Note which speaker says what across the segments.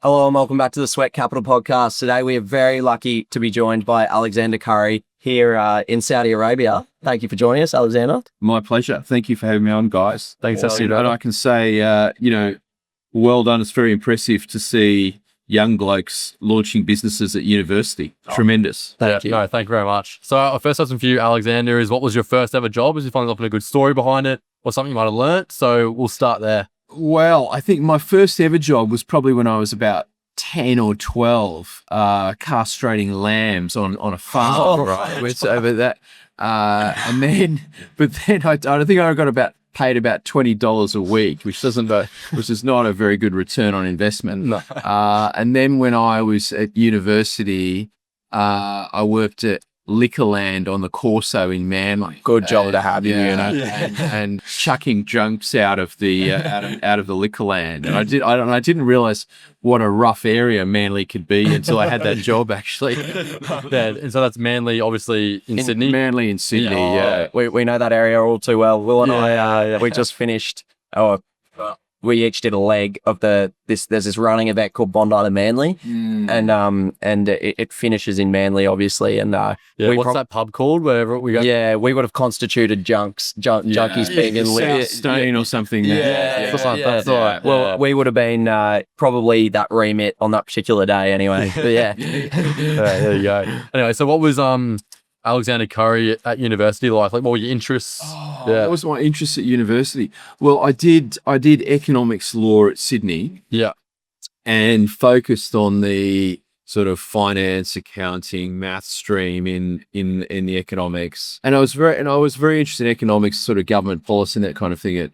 Speaker 1: Hello and welcome back to the Sweat Capital podcast. Today we are very lucky to be joined by Alexander Currie here in Saudi Arabia. Thank you for joining us, Alexander.
Speaker 2: My pleasure. Thank you for having me on, guys.
Speaker 1: Thanks,
Speaker 2: And I can say, well done. It's very impressive to see young blokes launching businesses at university. Tremendous.
Speaker 1: Thank you.
Speaker 3: No, thank you very much. So our first question for you, Alexander, is what was your first ever job? Was you finding a good story behind it or something you might have learnt? So we'll start there.
Speaker 2: Well, I think my first ever job was probably when I was about 10 or 12, castrating lambs on a farm.
Speaker 1: Oh,
Speaker 2: right. It's over that. But then I think I got paid about $20 a week, which is not a very good return on investment.
Speaker 1: No.
Speaker 2: And then when I was at university, I worked at Liquorland on the Corso in Manly.
Speaker 1: Good job to have you,
Speaker 2: Yeah, and chucking junks out of the out of the Liquorland. And I didn't realize what a rough area Manly could be until I had that job actually.
Speaker 3: Yeah, and so that's Manly, obviously in Sydney.
Speaker 2: Manly in Sydney, yeah.
Speaker 1: We know that area all too well. Will and I, we just finished, we each did a leg of there's this running event called Bondi to Manly, and it finishes in Manly, obviously. And
Speaker 3: what's that pub called? Wherever we go.
Speaker 1: Yeah, we would have constituted junkies being in
Speaker 2: Southstone or something.
Speaker 1: That's all right. Well, we would have been probably that remit on that particular day anyway. But yeah.
Speaker 3: There you go. Anyway, so what was Alexander Currie at university like? Like, what were your interests?
Speaker 2: That was my interest at university. Well, I did economics law at Sydney.
Speaker 3: Yeah.
Speaker 2: And focused on the sort of finance, accounting, math stream in the economics. And I was very interested in economics, sort of government policy and that kind of thing at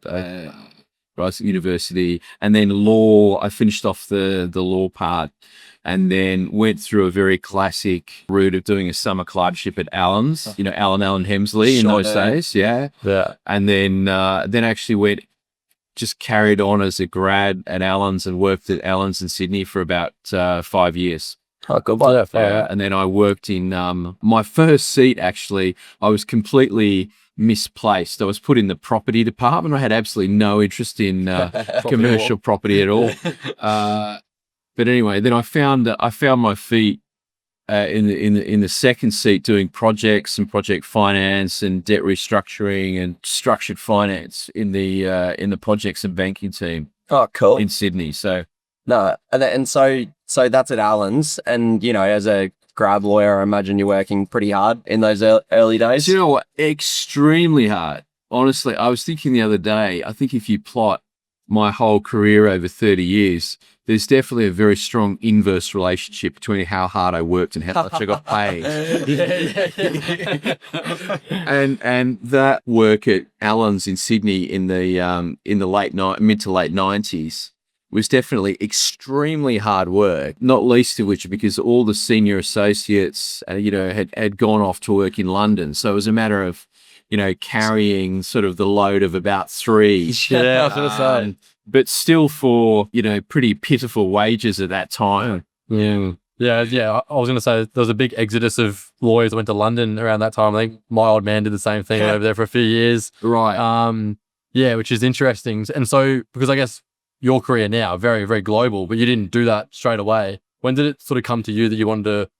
Speaker 2: Rice University. And then law, I finished off the law part and then went through a very classic route of doing a summer clerkship at Allen's, Allen Hemsley in those days. Yeah. And then actually just carried on as a grad at Allen's and worked at Allen's in Sydney for about 5 years.
Speaker 1: Oh, good.
Speaker 2: And then I worked in my first seat, actually, I was completely misplaced. I was put in the property department. I had absolutely no interest in commercial property at all. But anyway, then I found my feet in the second seat doing projects and project finance and debt restructuring and structured finance in the projects and banking team.
Speaker 1: Oh, cool.
Speaker 2: In Sydney. So
Speaker 1: so that's at Allen's, and as a grad lawyer, I imagine you're working pretty hard in those early days.
Speaker 2: You know what? Extremely hard. Honestly, I was thinking the other day, I think if you plot my whole career over 30 years, there's definitely a very strong inverse relationship between how hard I worked and how much I got paid. And that work at Allen's in Sydney in the mid to late 90s was definitely extremely hard work, not least of which because all the senior associates, had gone off to work in London. So it was a matter of, carrying sort of the load of about three.
Speaker 1: Yeah, I was going to say.
Speaker 2: But still for, pretty pitiful wages at that time.
Speaker 3: Yeah. I was going to say there was a big exodus of lawyers that went to London around that time. I think my old man did the same thing over there for a few years.
Speaker 2: Right.
Speaker 3: Which is interesting. And so, because I guess your career now, very, very global, but you didn't do that straight away. When did it sort of come to you that you wanted to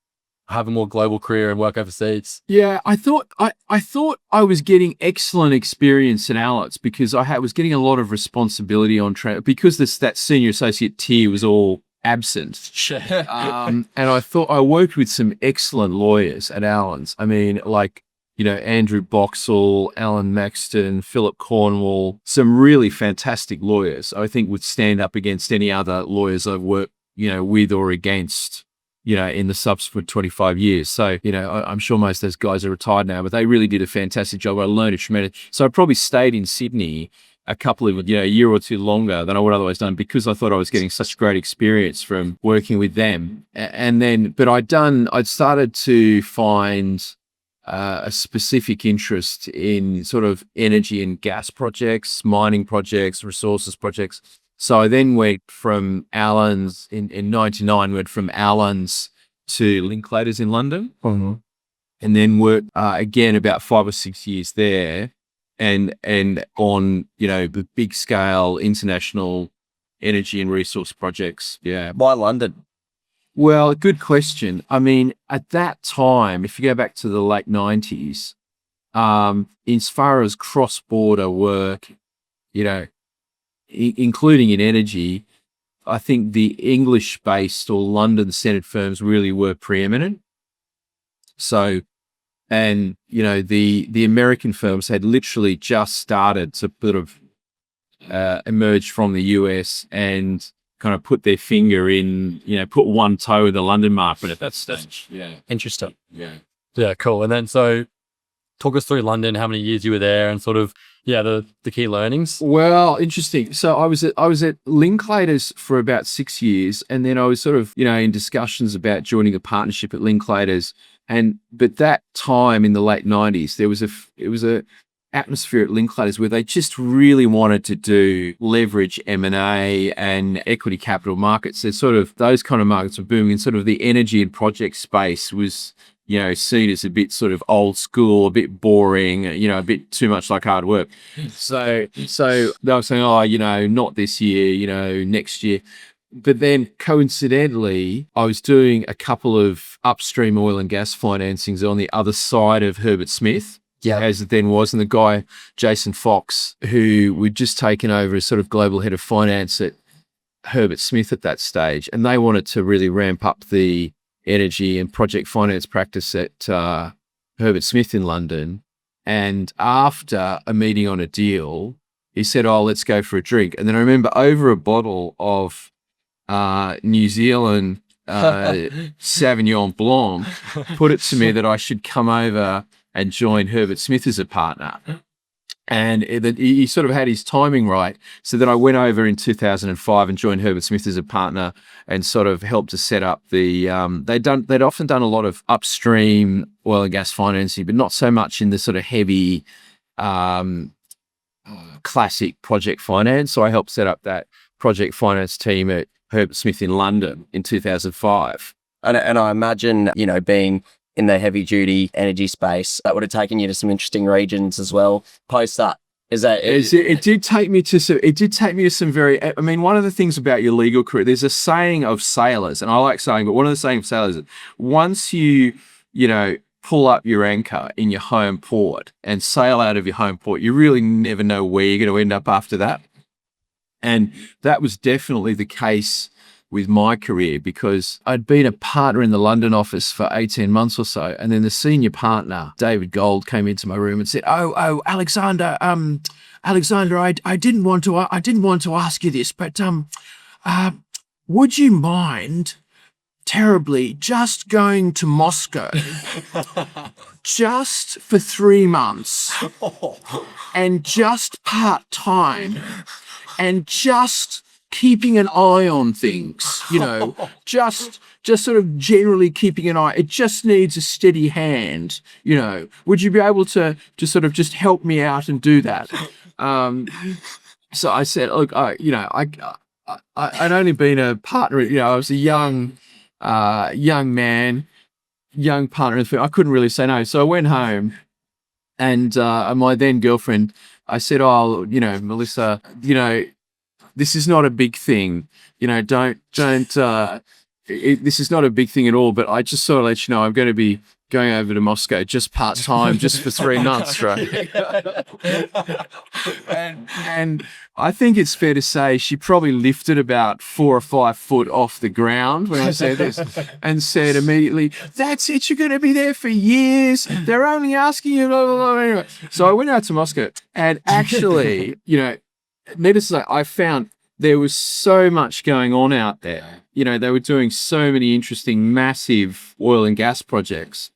Speaker 3: have a more global career and work overseas?
Speaker 2: Yeah, I thought I was getting excellent experience at Alex because I was getting a lot of responsibility on because that senior associate tier was all absent. And I thought I worked with some excellent lawyers at Allen's. I mean, like, Andrew Boxall, Alan Maxton, Philip Cornwall, some really fantastic lawyers I think would stand up against any other lawyers I've worked, with or against, in the subsequent 25 years. So, I'm sure most of those guys are retired now, but they really did a fantastic job. I learned a tremendous. So I probably stayed in Sydney a couple of, a year or two longer than I would otherwise done because I thought I was getting such great experience from working with them. But I'd started to find a specific interest in sort of energy and gas projects, mining projects, resources projects. So I then went from Allen's in 99, went from Allen's to Linklaters in London, and then worked again about 5 or 6 years there, and on the big scale international energy and resource projects. Yeah.
Speaker 1: Why London?
Speaker 2: Well, good question. I mean, at that time, if you go back to the late 90s, as far as cross-border work, you know, including in energy, I think the English-based or London-centered firms really were preeminent. So, and, you know, the American firms had literally just started to sort of emerge from the US and kind of put their finger in, you know, put one toe in the London market at that stage. Yeah.
Speaker 1: Interesting.
Speaker 2: Yeah.
Speaker 3: Yeah, cool. And then so talk us through London, how many years you were there and sort of, yeah, the key learnings.
Speaker 2: Well, interesting. So I was at Linklaters for about 6 years, and then I was sort of, you know, in discussions about joining a partnership at Linklaters. But that time in the late 90s, it was a atmosphere at Linklaters where they just really wanted to do leverage M&A and equity capital markets. There's sort of those kind of markets were booming, and sort of the energy and project space was, you know, seen as a bit sort of old school, a bit boring, you know, a bit too much like hard work. So they were saying, oh, you know, not this year, you know, next year. But then coincidentally, I was doing a couple of upstream oil and gas financings on the other side of Herbert Smith.
Speaker 1: Yeah.
Speaker 2: As it then was. And the guy, Jason Fox, who we'd just taken over as sort of global head of finance at Herbert Smith at that stage. And they wanted to really ramp up the energy and project finance practice at Herbert Smith in London. And after a meeting on a deal, he said, oh, let's go for a drink. And then I remember over a bottle of New Zealand Sauvignon Blanc, put it to me that I should come over and join Herbert Smith as a partner. And he sort of had his timing right. So then I went over in 2005 and joined Herbert Smith as a partner and sort of helped to set up the, they'd often done a lot of upstream oil and gas financing, but not so much in the sort of heavy, classic project finance. So I helped set up that project finance team at Herbert Smith in London in 2005.
Speaker 1: And I imagine, you know, being in the heavy duty energy space, that would have taken you to some interesting regions as well. Post that, it
Speaker 2: did take me to some very, I mean, one of the things about your legal career, there's a saying of sailors, and I like saying, but one of the sayings of sailors is once you know, pull up your anchor in your home port and sail out of your home port, you really never know where you're going to end up after that. And that was definitely the case with my career, because I'd been a partner in the London office for 18 months or so. And then the senior partner, David Gold, came into my room and said, oh, Alexander, I didn't want to ask you this, but would you mind terribly just going to Moscow just for 3 months and just part-time and just keeping an eye on things, you know, just sort of generally keeping an eye. It just needs a steady hand, you know. Would you be able to sort of just help me out and do that? So I said, look, you know, I'd only been a partner, you know, I was a young man, young partner in the firm. I couldn't really say no. So I went home, and my then girlfriend, I said, oh, you know, Melissa, you know, this is not a big thing, you know, this is not a big thing at all, but I just sort of let you know, I'm going to be going over to Moscow just part-time, just for 3 months, right? and I think it's fair to say she probably lifted about 4 or 5 foot off the ground when I said this, and said immediately, that's it, you're going to be there for years. They're only asking you, blah, blah, blah. Anyway, so I went out to Moscow, and actually, you know, needless to say, I found there was so much going on out there. You know, they were doing so many interesting, massive oil and gas projects.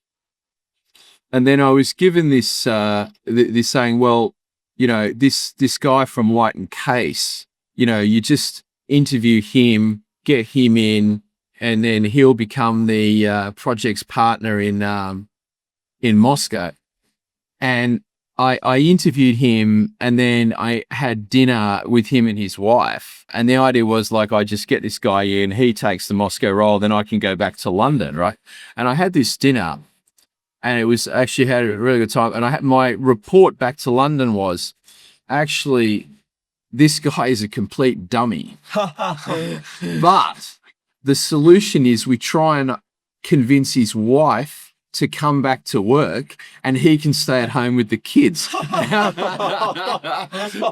Speaker 2: And then I was given this this saying, well, you know, this guy from White and Case, you know, you just interview him, get him in, and then he'll become the project's partner in Moscow. And I interviewed him, and then I had dinner with him and his wife. And the idea was, like, I just get this guy in, he takes the Moscow role, then I can go back to London, right? And I had this dinner, and it was actually had a really good time. And I had my report back to London was, actually, this guy is a complete dummy. But the solution is we try and convince his wife to come back to work and he can stay at home with the kids.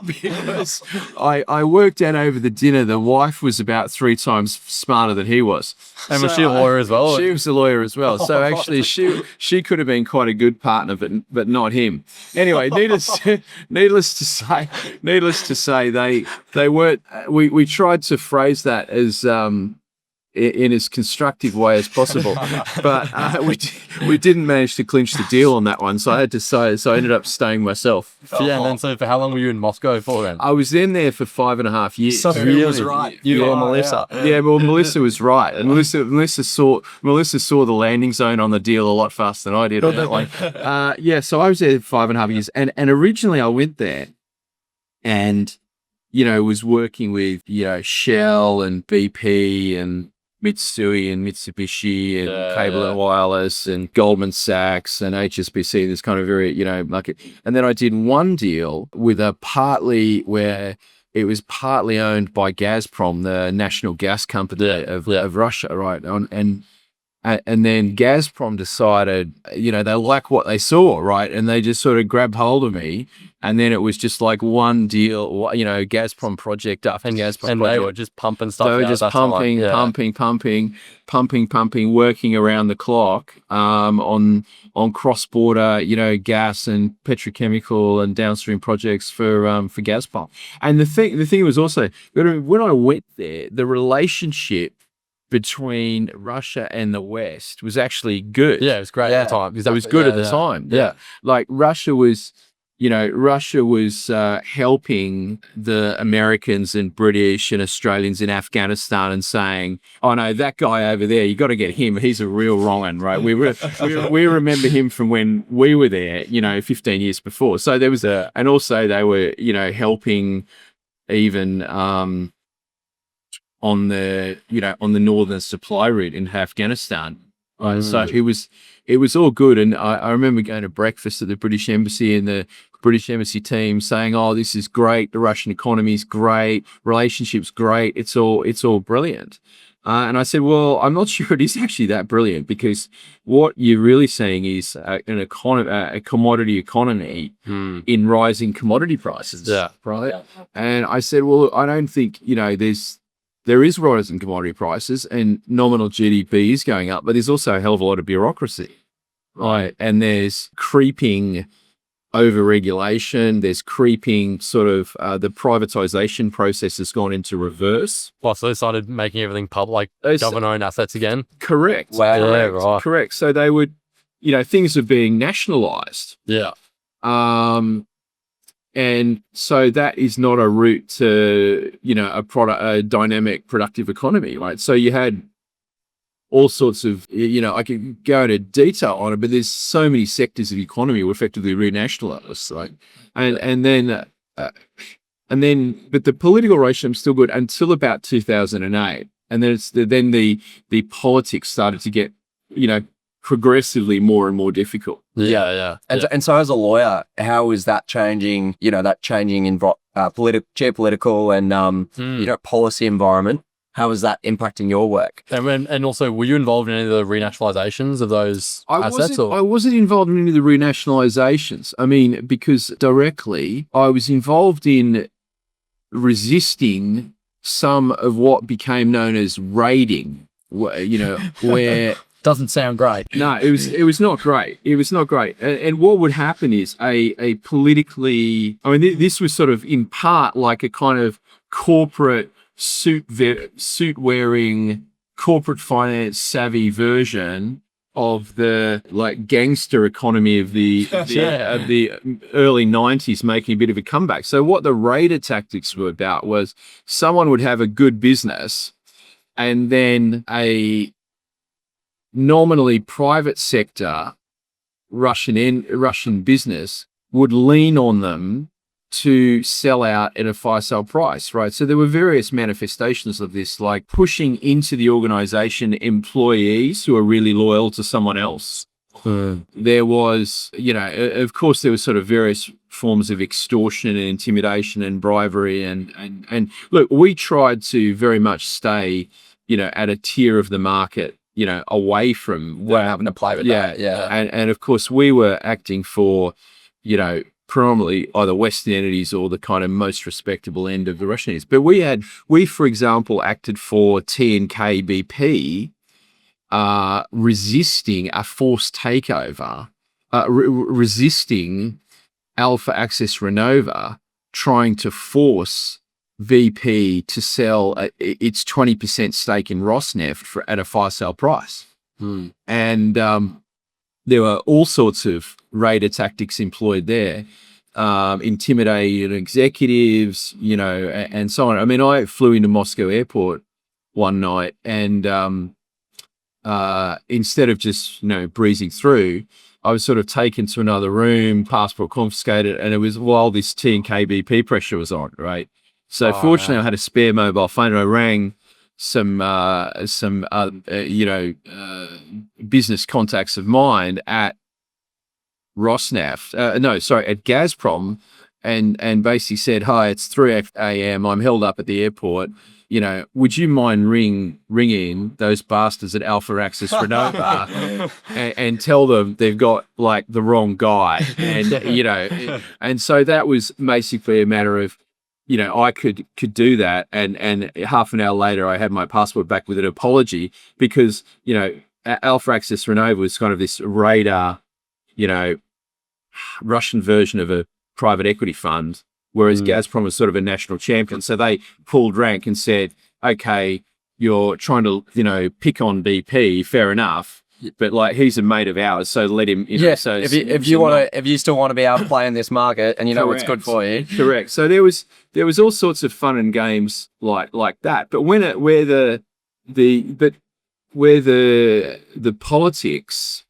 Speaker 2: Because I worked out over the dinner, the wife was about 3 times smarter than he was.
Speaker 3: And was she a lawyer as well?
Speaker 2: She was a lawyer as well. So actually she could have been quite a good partner, but not him. Anyway, needless to say, they weren't, we tried to phrase that as, in as constructive way as possible, but we didn't manage to clinch the deal on that one. So I had to say, so I ended up staying myself.
Speaker 3: Yeah, and then so for how long were you in Moscow for then?
Speaker 2: I was in there for 5.5 years.
Speaker 1: So who was right? You or Melissa?
Speaker 2: Yeah, well, Melissa was right, and Melissa saw the landing zone on the deal a lot faster than I did on that one. Yeah, so I was there for 5.5 years, and originally I went there, and was working with Shell and BP and Mitsui and Mitsubishi and Cable and Wireless and Goldman Sachs and HSBC. This kind of very, market. And then I did one deal with where it was partly owned by Gazprom, the national gas company of Russia, right? And then Gazprom decided, they like what they saw, right? And they just sort of grabbed hold of me. And then it was just like one deal, Gazprom project after Gazprom
Speaker 3: and
Speaker 2: project.
Speaker 3: they were just pumping stuff.
Speaker 2: They were just pumping, working around the clock on cross-border, gas and petrochemical and downstream projects for Gazprom. And the thing was also, when I went there, the relationship between Russia and the West was actually good.
Speaker 3: Yeah, it was great at the time.
Speaker 2: It was good at the time. Yeah. Like Russia was helping the Americans and British and Australians in Afghanistan and saying, oh no, that guy over there, you got to get him. He's a real wrong un, right? We remember him from when we were there, 15 years before. So there was and also they were, helping even, on the northern supply route in Afghanistan. Right? So it was all good. And I remember going to breakfast at the British Embassy and the British Embassy team saying, oh, this is great. The Russian economy is great. Relationship's great. It's all brilliant. And I said, well, I'm not sure it is actually that brilliant, because what you're really seeing is a commodity economy in rising commodity prices.
Speaker 3: Yeah.
Speaker 2: Right. Yeah. And I said, well, I don't think, there is rise in commodity prices and nominal GDP is going up, but there's also a hell of a lot of bureaucracy, right? And there's creeping over-regulation. There's creeping sort of the privatization process has gone into reverse.
Speaker 3: Well, so they started making everything public, government-owned assets again?
Speaker 2: Correct.
Speaker 1: Wow.
Speaker 3: Yeah, right.
Speaker 2: Correct. So they would, things are being nationalized.
Speaker 3: Yeah.
Speaker 2: And so that is not a route to, a dynamic, productive economy, right? So you had all sorts of, I could go into detail on it, but there's so many sectors of the economy were effectively renationalized, right? And then, but the political regime's still good until about 2008, and then the politics started to get, progressively more and more difficult.
Speaker 3: Yeah.
Speaker 1: And so as a lawyer, how is that changing, in geopolitical and, policy environment? How is that impacting your work?
Speaker 3: And also, were you involved in any of the renationalizations of those assets?
Speaker 2: I wasn't involved in any of the renationalizations. I mean, because directly I was involved in resisting some of what became known as raiding, where
Speaker 3: doesn't sound great.
Speaker 2: No, it was not great. It was not great. And what would happen is a politically, this was sort of in part like a kind of corporate suit wearing, corporate finance savvy version of the gangster economy of the early 90s making a bit of a comeback. So what the raider tactics were about was someone would have a good business and then a nominally private sector Russian business would lean on them to sell out at a fire sale price, right? So there were various manifestations of this, like pushing into the organization employees who are really loyal to someone else. There was, of course, there was sort of various forms of extortion and intimidation and bribery. And look, we tried to very much stay, at a tier of the market, away from
Speaker 1: We're having to play with that. Yeah.
Speaker 2: And of course, we were acting for, predominantly either Western entities or the kind of most respectable end of the Russian entities. But we, for example, acted for TNK-BP, resisting a forced takeover, resisting Alpha Access Renova, trying to force VP to sell its 20% stake in Rosneft at a fire sale price. And there were all sorts of raider tactics employed there, intimidating executives, and so on. I mean, I flew into Moscow airport one night and instead of just, breezing through, I was sort of taken to another room, passport confiscated, and it was while this TNK-BP pressure was on, right? So fortunately, I had a spare mobile phone, and I rang some business contacts of mine at Rosneft, at Gazprom, and basically said, "Hi, it's 3 a.m. I'm held up at the airport. Would you mind ringing those bastards at Alpha Access Renova and tell them they've got like the wrong guy?" And and so that was basically a matter of, I could do that, and half an hour later, I had my passport back with an apology because Alpha Access Renova was kind of this radar, Russian version of a private equity fund, whereas Gazprom was sort of a national champion. So they pulled rank and said, "Okay, you're trying to pick on BP, fair enough, but like he's a mate of ours, so let him." So
Speaker 1: if you still want to be able to play in this market, and what's good for you,
Speaker 2: correct. So there was all sorts of fun and games like that. But where the politics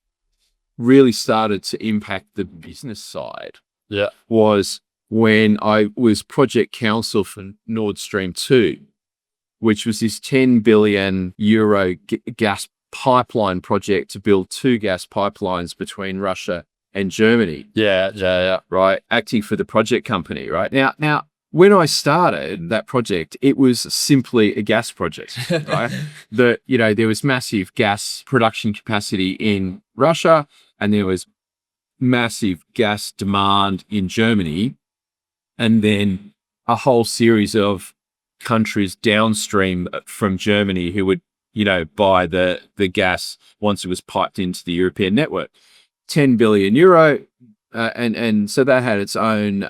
Speaker 2: really started to impact the business side, was when I was project counsel for Nord Stream 2, which was this 10 billion euro gas pipeline project to build 2 gas pipelines between Russia and Germany.
Speaker 3: Yeah.
Speaker 2: Right. Acting for the project company. Right. Now, when I started that project, it was simply a gas project, right? There was massive gas production capacity in Russia, and there was massive gas demand in Germany, and then a whole series of countries downstream from Germany who would, buy the gas once it was piped into the European network. 10 billion euro, and so that had its own,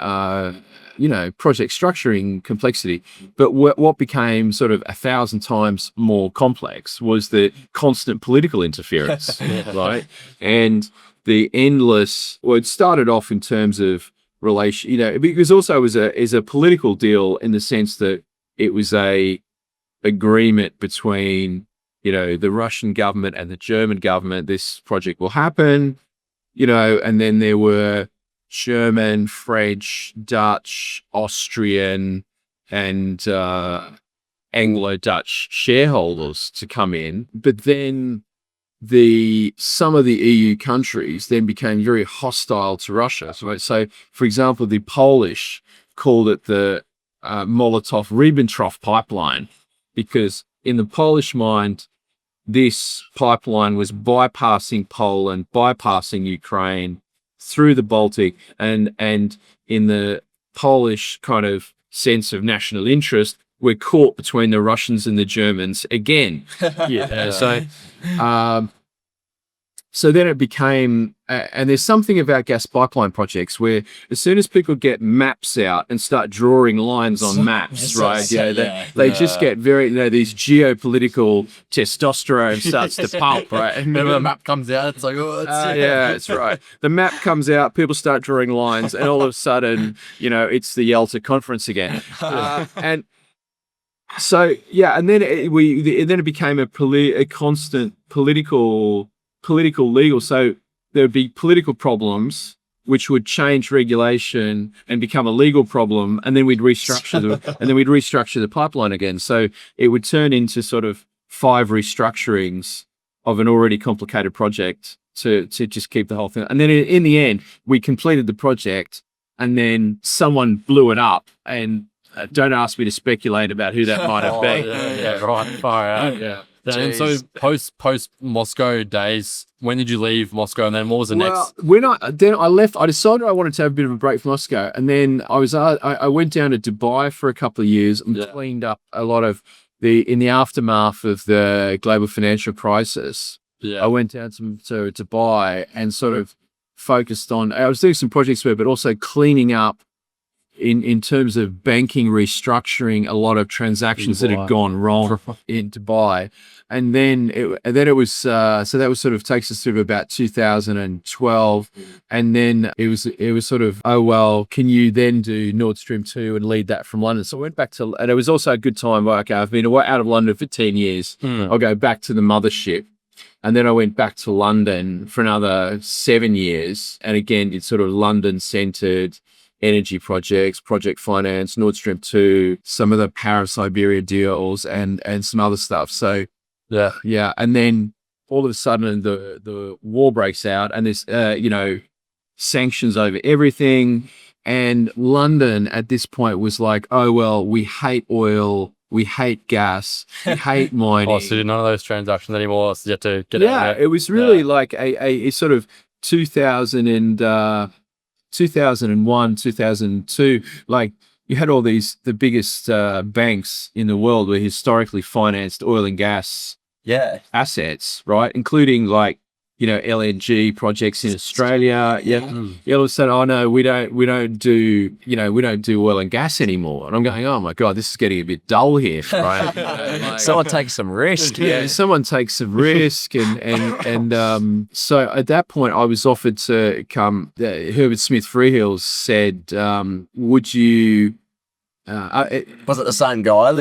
Speaker 2: project structuring complexity. But what became sort of 1,000 times more complex was the constant political interference, right? And the endless. Well, it started off in terms of relation, because also it was a political deal in the sense that it was a agreement between, the Russian government and the German government. This project will happen, and then there were German, French, Dutch, Austrian, and Anglo-Dutch shareholders to come in. But then some of the EU countries then became very hostile to Russia. So for example, the Polish called it the Molotov-Ribbentrop pipeline, because in the Polish mind, this pipeline was bypassing Poland, bypassing Ukraine, through the Baltic, and in the Polish kind of sense of national interest, we're caught between the Russians and the Germans again. So then it became, and there's something about gas pipeline projects where as soon as people get maps out and start drawing lines on maps, right? They just get very, these geopolitical testosterone starts to pump, right? And
Speaker 3: when the map comes out, it's like, oh,
Speaker 2: that's right. The map comes out, people start drawing lines, and all of a sudden, it's the Yalta conference again. And so, and then it became a constant political legal. So there would be political problems which would change regulation and become a legal problem, and then we'd restructure the pipeline again. So it would turn into sort of 5 restructurings of an already complicated project to just keep the whole thing. And then in the end, we completed the project, and then someone blew it up. And don't ask me to speculate about who that might have been.
Speaker 3: Right, far out.
Speaker 2: Yeah.
Speaker 3: And so post Moscow days, when did you leave Moscow, and then what was the next?
Speaker 2: When I left, I decided I wanted to have a bit of a break from Moscow, and then I went down to Dubai for a couple of years and cleaned up a lot of in the aftermath of the global financial crisis.
Speaker 3: Yeah.
Speaker 2: I went down to Dubai and sort of focused on. I was doing some projects there, but also cleaning up in terms of banking, restructuring a lot of transactions that had gone wrong in Dubai. And then it was so that was sort of takes us through about 2012, and then it was sort of, oh well, can you then do Nord Stream 2 and lead that from London? So I went back to, and it was also a good time. Okay, I've been out of London for 10 years. I'll go back to the mothership. And then I went back to London for another 7 years, and again it's sort of London centered energy projects, project finance, Nord Stream 2, some of the Paris-Siberia deals, and some other stuff. So yeah. And then all of a sudden the war breaks out, and there's sanctions over everything. And London at this point was like, oh well, we hate oil, we hate gas, we hate mining.
Speaker 3: Oh, so none of those transactions anymore. So you have to get out of there.
Speaker 2: It was really like a sort of 2001, 2002, like you had all the biggest banks in the world were historically financed oil and gas assets, right? Including like, LNG projects in Australia. All of a sudden, oh no, we don't do oil and gas anymore. And I'm going, oh my God, this is getting a bit dull here, right?
Speaker 1: Someone takes some risk.
Speaker 2: Someone takes some risk, and so at that point, I was offered to come. Herbert Smith Freehills said, "Would you?"
Speaker 1: Was it the same guy?
Speaker 2: No,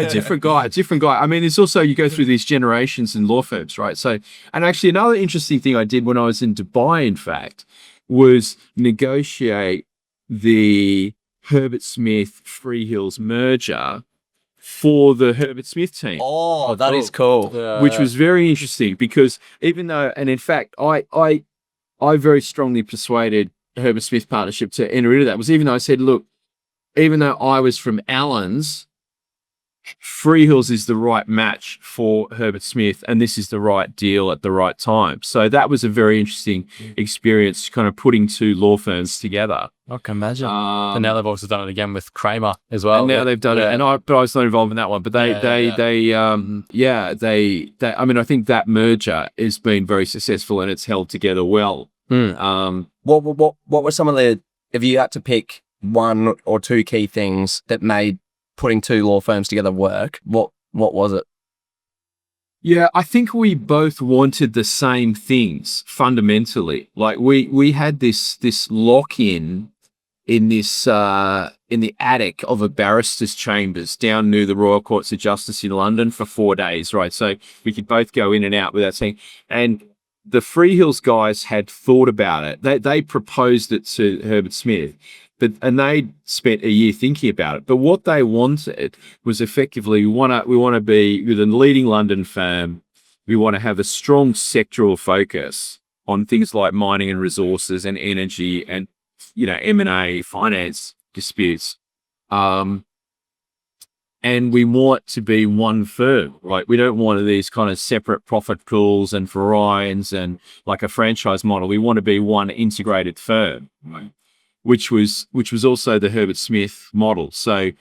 Speaker 2: different guy. I mean, it's also, you go through these generations in law firms, right? So, and actually another interesting thing I did when I was in Dubai, in fact, was negotiate the Herbert Smith Freehills merger for the Herbert Smith team.
Speaker 1: Oh, that is cool.
Speaker 2: Which was very interesting, because even though, and in fact, I very strongly persuaded Herbert Smith Partnership to enter into that, was even though I said, look, even though I was from Allens, Freehills is the right match for Herbert Smith, and this is the right deal at the right time. So that was a very interesting experience, kind of putting two law firms together.
Speaker 3: I can imagine. And now they've also done it again with Kramer as well.
Speaker 2: And now they've done it, but I was not involved in that one. But I mean, I think that merger has been very successful, and it's held together well.
Speaker 1: What were some of the, if you had to pick one or two key things that made putting two law firms together work, what was it?
Speaker 2: Yeah, I think we both wanted the same things fundamentally. Like we had this lock-in in this in the attic of a barrister's chambers down near the Royal Courts of Justice in London for 4 days, right? So we could both go in and out without saying. And the Freehills guys had thought about it. They proposed it to Herbert Smith. And they spent a year thinking about it. But what they wanted was effectively, we want to be with a leading London firm. We want to have a strong sectoral focus on things like mining and resources and energy and, M&A, finance disputes. And we want to be one firm, right? We don't want these kind of separate profit pools and variants and like a franchise model. We want to be one integrated firm, right? Which was also the Herbert Smith model. So,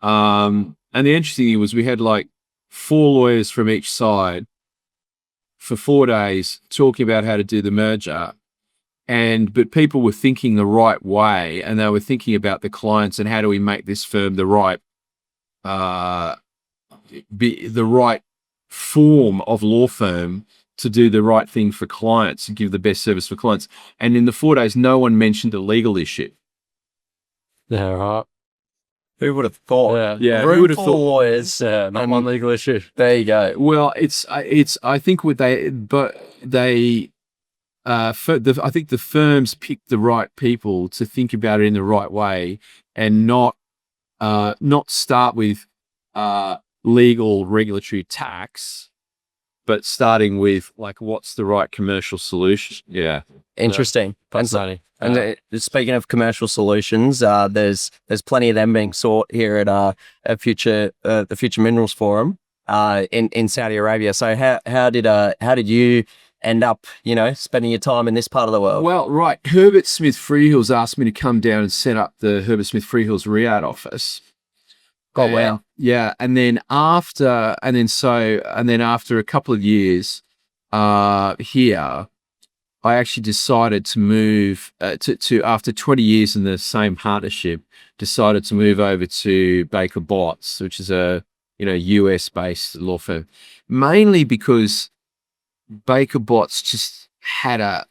Speaker 2: and the interesting thing was we had like 4 lawyers from each side for 4 days talking about how to do the merger. But people were thinking the right way, and they were thinking about the clients and how do we make this firm the right form of law firm to do the right thing for clients and give the best service for clients. And in the 4 days, no one mentioned a legal issue.
Speaker 3: Yeah, right.
Speaker 1: Who would have thought?
Speaker 2: Yeah.
Speaker 1: Room
Speaker 2: Who would have
Speaker 1: full
Speaker 2: thought?
Speaker 1: of lawyers,
Speaker 3: Not one legal issue.
Speaker 1: There you go.
Speaker 2: Well, I think I think the firms picked the right people to think about it in the right way, and not start with legal regulatory tax, but starting with like, what's the right commercial solution? Yeah.
Speaker 1: Interesting.
Speaker 3: Fascinating.
Speaker 1: And speaking of commercial solutions, there's plenty of them being sought here at the Future Minerals Forum in Saudi Arabia. So how did you end up, spending your time in this part of the world?
Speaker 2: Well, right. Herbert Smith Freehills asked me to come down and set up the Herbert Smith Freehills Riyadh office.
Speaker 1: Oh, wow.
Speaker 2: Yeah. And then after a couple of years here, I actually decided to move to after 20 years in the same partnership, decided to move over to Baker Botts, which is a US based law firm, mainly because Baker Botts just had a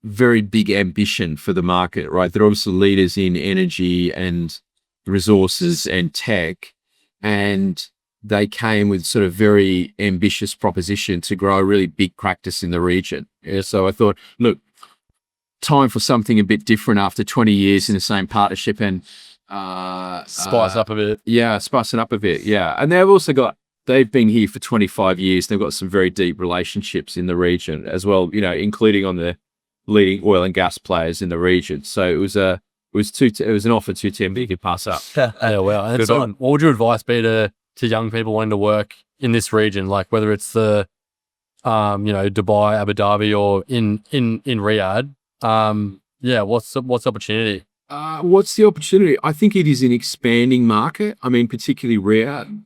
Speaker 2: very big ambition for the market, right? They're obviously leaders in energy and resources and tech, and they came with sort of very ambitious proposition to grow a really big practice in the region. Yeah, so I thought, look, time for something a bit different after 20 years in the same partnership, and
Speaker 3: Spice up a bit.
Speaker 2: Yeah, spicing up a bit. Yeah. And they've been here for 25 years. They've got some very deep relationships in the region as well, including on the leading oil and gas players in the region. So it was an offer too tempting to pass up.
Speaker 3: Yeah, wow. And so what would your advice be to young people wanting to work in this region, like whether it's the Dubai, Abu Dhabi, or in Riyadh? What's the opportunity?
Speaker 2: What's the opportunity? I think it is an expanding market. I mean, particularly Riyadh.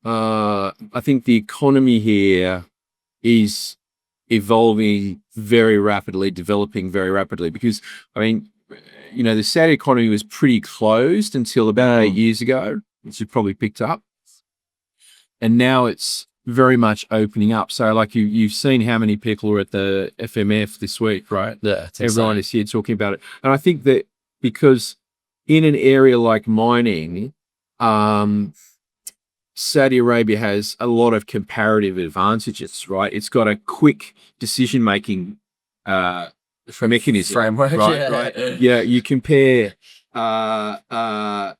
Speaker 2: I think the economy here is evolving very rapidly, developing very rapidly, because, I mean, the Saudi economy was pretty closed until about 8 years ago, which you probably picked up. And now it's very much opening up. So like you've seen how many people are at the FMF this week, right?
Speaker 3: Yeah.
Speaker 2: Everyone is here talking about it. And I think that because in an area like mining, Saudi Arabia has a lot of comparative advantages, right? It's got a quick decision-making mechanism.
Speaker 1: Framework.
Speaker 2: Right. Yeah, you compare, a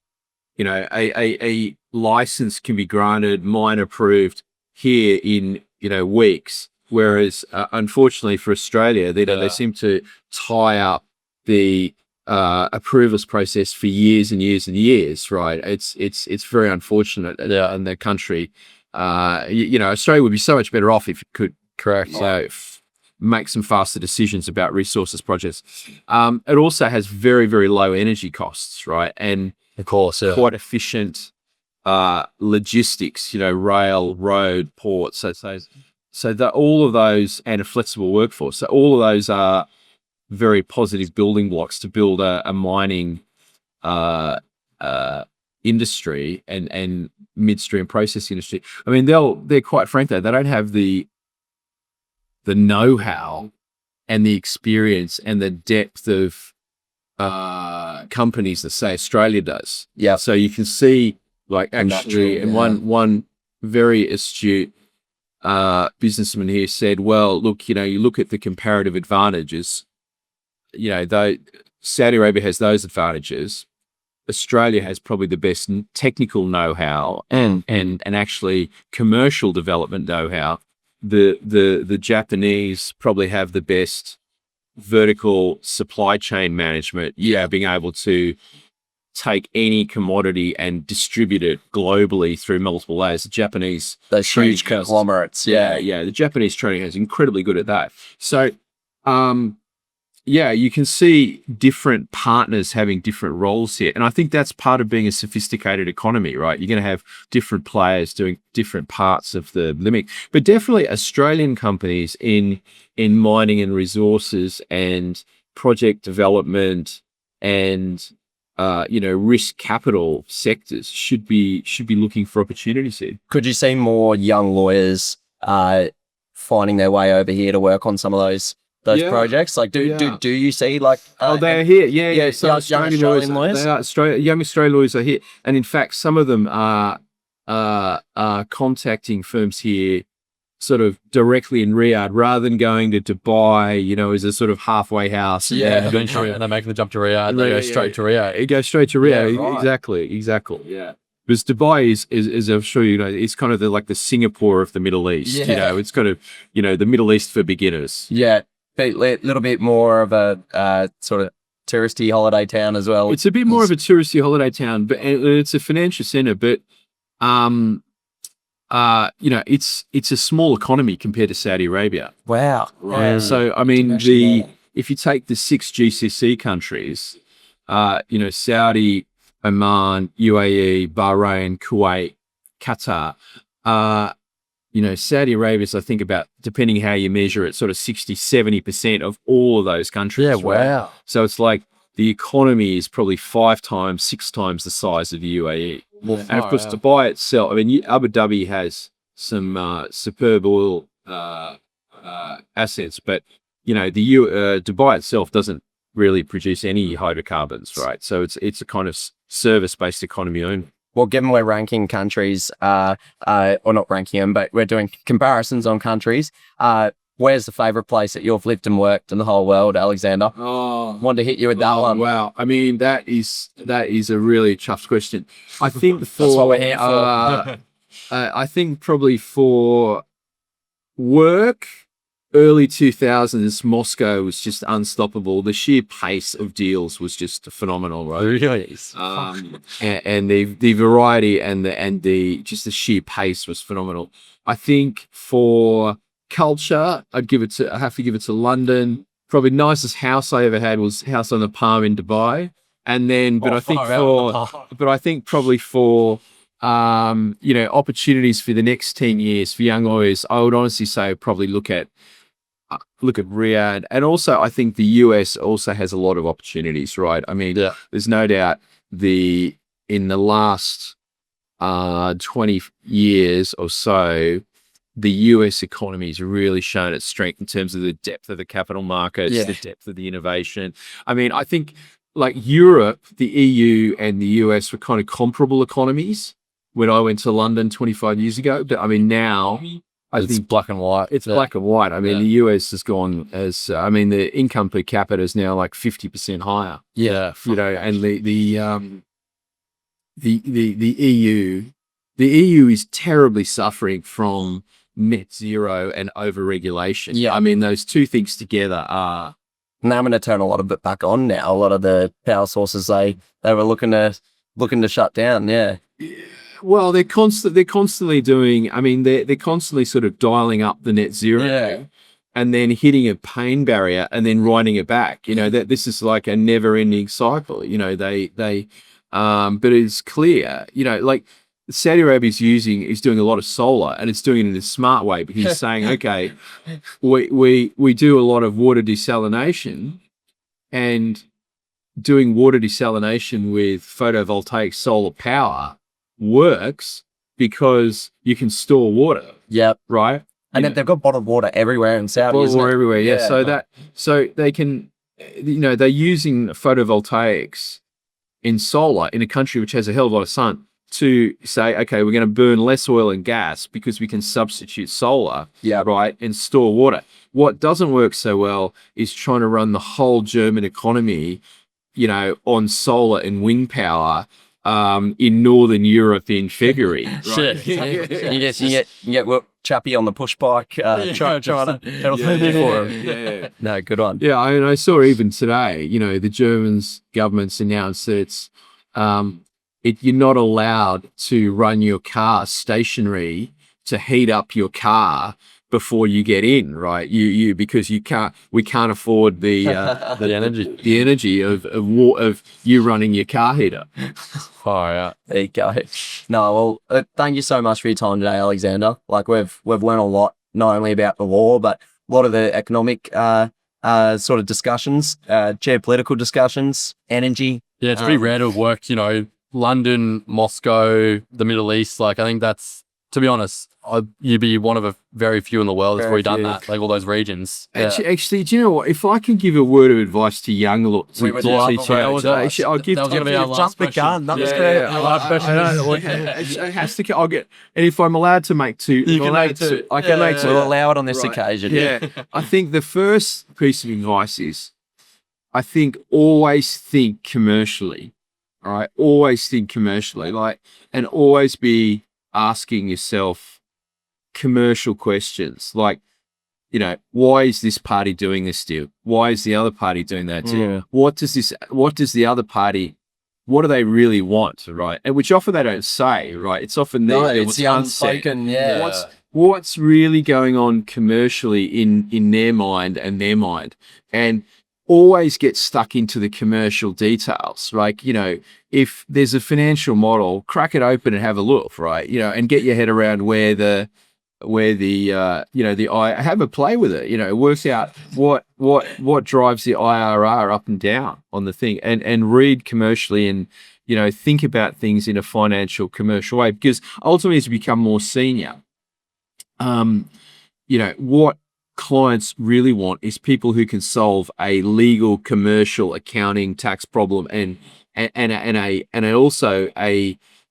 Speaker 2: license can be granted, mine approved here in, weeks. Whereas, unfortunately for Australia, they seem to tie up the approvals process for years and years and years, right? It's very unfortunate in the country. Australia would be so much better off if it could.
Speaker 3: Correct.
Speaker 2: So make some faster decisions about resources projects. It also has very, very low energy costs, right? And
Speaker 3: of course,
Speaker 2: quite efficient logistics, rail, road, port. So that all of those, and a flexible workforce. So all of those are very positive building blocks to build a mining industry and midstream processing industry. I mean, they're quite frank though, they don't have the know-how and the experience and the depth of companies that say Australia does.
Speaker 1: Yeah.
Speaker 2: So you can see, like, actually, and one very astute businessman here said, well, look, you look at the comparative advantages, though Saudi Arabia has those advantages, Australia has probably the best technical know-how and actually commercial development know-how. The Japanese probably have the best vertical supply chain management, being able to take any commodity and distribute it globally through multiple layers. The Japanese,
Speaker 1: those huge conglomerates.
Speaker 2: The Japanese trading is incredibly good at that. So, you can see different partners having different roles here. And I think that's part of being a sophisticated economy, right? You're going to have different players doing different parts of the limit. But definitely Australian companies in mining and resources and project development and risk capital sectors should be looking for opportunities here.
Speaker 1: Could you see more young lawyers finding their way over here to work on some of those projects? Like, do you see, like,
Speaker 2: they're here. So
Speaker 1: young Australian lawyers.
Speaker 2: Young Australian lawyers are here, and in fact, some of them are contacting firms here, sort of directly in Riyadh, rather than going to Dubai, as a sort of halfway house.
Speaker 3: Eventually, and they're making the jump to Riyadh. They go straight to Riyadh.
Speaker 2: It goes straight to Riyadh.
Speaker 1: Yeah, right.
Speaker 2: Exactly. Yeah. Because Dubai is I'm sure you know, it's kind of like the Singapore of the Middle East. You know, it's kind of, the Middle East for beginners.
Speaker 1: Yeah, a little bit more of a sort of touristy holiday town as well.
Speaker 2: It's a bit more of a touristy holiday town, but it's a financial center. But it's a small economy compared to Saudi Arabia.
Speaker 1: Wow.
Speaker 2: Right. So I mean, if you take the 6 GCC countries, Saudi, Oman, UAE, Bahrain, Kuwait, Qatar, Saudi Arabia is, I think, about, depending how you measure it, sort of 60-70% of all of those countries.
Speaker 3: Yeah,
Speaker 2: right?
Speaker 3: wow.
Speaker 2: So it's like the economy is probably 5 times, 6 times the size of the UAE. And of course, Dubai itself, I mean, Abu Dhabi has some superb oil assets, but Dubai itself doesn't really produce any hydrocarbons, right? So it's a kind of service-based economy only.
Speaker 1: Well, given we're ranking countries, or not ranking them, but we're doing comparisons on countries, where's the favorite place that you've lived and worked in the whole world, Alexander?
Speaker 2: Oh,
Speaker 1: Wanted to hit you with that one.
Speaker 2: Wow. I mean, that is a really tough question. I think
Speaker 1: That's what we're here
Speaker 2: for. I think probably for work, early 2000s, Moscow was just unstoppable. The sheer pace of deals was just phenomenal, right?
Speaker 3: Really?
Speaker 2: And the variety and the sheer pace was phenomenal. I think for culture, I have to give it to London. Probably nicest house I ever had was House on the Palm in Dubai. And then, but I think probably for opportunities for the next 10 years for young lawyers, I would honestly say probably look at Riyadh. And also, I think the US also has a lot of opportunities, right? I mean, there's no doubt in the last 20 years or so, the US economy has really shown its strength in terms of the depth of the capital markets, the depth of the innovation. I mean, I think like Europe, the EU and the US were kind of comparable economies when I went to London 25 years ago. But I mean, now I think
Speaker 3: black and white.
Speaker 2: It's black and white. I mean, the US has gone the income per capita is now like 50% higher.
Speaker 3: Yeah.
Speaker 2: And the EU is terribly suffering from net zero and over-regulation.
Speaker 1: Yeah.
Speaker 2: I mean, those two things together are...
Speaker 1: Now I'm going to turn a lot of it back on now. A lot of the power sources they were looking to shut down. Yeah.
Speaker 2: Well, they're constantly doing, I mean, they're constantly sort of dialing up the net zero and then hitting a pain barrier and then riding it back. That this is like a never ending cycle. But it's clear, like Saudi Arabia is doing a lot of solar, and it's doing it in a smart way because it's saying, okay, we do a lot of water desalination, and doing water desalination with photovoltaic solar power works because you can store water.
Speaker 1: Yep.
Speaker 2: Right.
Speaker 1: And they've got bottled water everywhere in Saudi.
Speaker 2: Bottled water everywhere. Yeah. So they can, they're using photovoltaics in solar in a country which has a hell of a lot of sun to say, okay, we're going to burn less oil and gas because we can substitute solar, right, and store water. What doesn't work so well is trying to run the whole German economy, on solar and wind power in Northern Europe in February. Right?
Speaker 1: You get Chappie on the push bike, trying to pedal for him.
Speaker 2: Yeah.
Speaker 1: No, good one.
Speaker 2: Yeah, I saw even today, the German's government's announced that it's you're not allowed to run your car stationary to heat up your car before you get in, right? Because we can't afford the energy of you running your car heater.
Speaker 3: Far out.
Speaker 1: There you go. No, well, thank you so much for your time today, Alexander. Like we've learned a lot, not only about the law, but a lot of the economic sort of discussions, geopolitical discussions, energy.
Speaker 3: Yeah, it's pretty rare to have worked, London, Moscow, the Middle East. Like, I think that's, to be honest, you'd be one of a very few in the world that's already done that, like all those regions.
Speaker 2: Actually, do you know what? If I can give a word of advice to young lawyers, I'll give.
Speaker 3: That was going to be our last question.
Speaker 2: It has to. I'll get. And if I'm allowed to make two,
Speaker 3: you can make two.
Speaker 2: I can make two.
Speaker 1: We'll allow it on this occasion.
Speaker 2: Yeah, I think the first piece of advice is, I think always think commercially. All right. Always think commercially, and always be asking yourself commercial questions. Like, why is this party doing this deal? Why is the other party doing that deal? What does the other party, what do they really want? Right. And which often they don't say, right? It's often
Speaker 1: it's the unspoken. Yeah.
Speaker 2: What's really going on commercially in their mind and always get stuck into the commercial details. Like, if there's a financial model, crack it open and have a look, right? And get your head around where the have a play with it, work out what drives the IRR up and down on the thing, and read commercially, and think about things in a financial commercial way, because ultimately as you become more senior, what clients really want is people who can solve a legal, commercial, accounting, tax problem, and also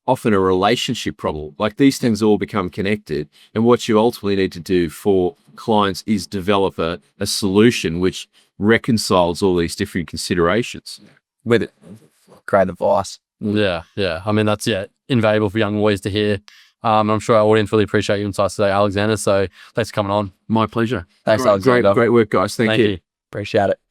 Speaker 2: often a relationship problem. Like, these things all become connected, and what you ultimately need to do for clients is develop a solution which reconciles all these different considerations.
Speaker 1: With it, great advice.
Speaker 3: Yeah. I mean, that's invaluable for young lawyers to hear. I'm sure our audience really appreciate your insights today, Alexander. So thanks for coming on.
Speaker 2: My pleasure.
Speaker 1: Thanks, Alexander.
Speaker 2: Great work, guys. Thank you.
Speaker 1: Appreciate it.